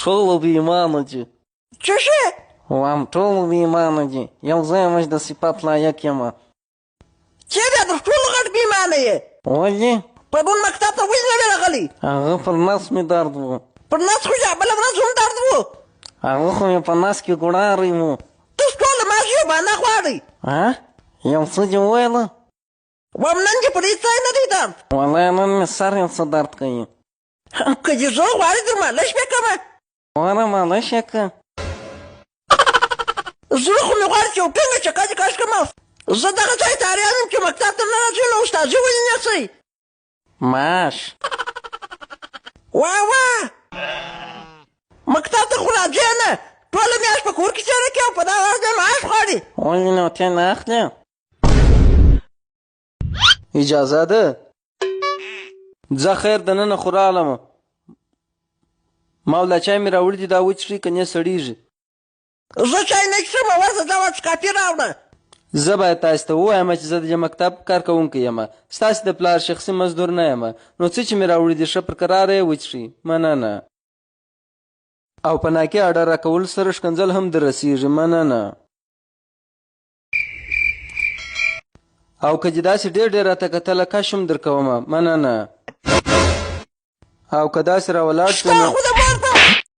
ټول بې ایمانه دي. څه شی؟ وایم ټول بې ایمانه دي، یو ځای مې د صفت لایق یم. چېرې تر ټولو غټ بې ایمانه یې؟ ولې؟ پرون مکتب ته ولې نه وې راغلی؟ هغه پر نس مې درد و. پر نس خو بله ورځ هم درد و. هغه خو مې په نس کې ګوړاری و. تاسو ټوله ماښ یو بهانه غواړئ. یو څه دې وویله؟ وایم نن دې په دې ځای نه دی درد؟ والله نن مې سر یو څه درد کوي. که دې زړه غواړي در مالش مې کړمه. واره مالش یې که. زړه خو مې غواړي چې یو ټینګه چکه دې کش کړمه. زه دغه ځای ته حیران یم چې مکتب ته نه راځئ نو استادي ولې نیسئ؟ معاش واه مکتب ته خو راځې نه، ټوله میاشت په کور کې تېره کړې او په دغه ورځ بیا معاش غواړې. ولې نو ته نه اخلې؟ اجازه ده؟ ځه خیر دننه خو راغلمه. مولا چای مې راوړي دي، دا وڅښي که نه سړېږي. زه چای نه څښم، ورته ځه وڅښکافي راوړه. زه باید تاسو ته ووایم چې زه د مکتب کارکوونکی یم، ستاسې د پلار شخصي مزدور نه یم. نو څه چې مې راوړي دي ښه پر کراره یې وڅښي. مننه. او په ناکې اډر راکولو سره ښکنځل هم در رسېږي. مننه. او که دې داسې ډېر ډېر راته کتله کش هم در کومه. مننه. او که داسې راولاړ شوې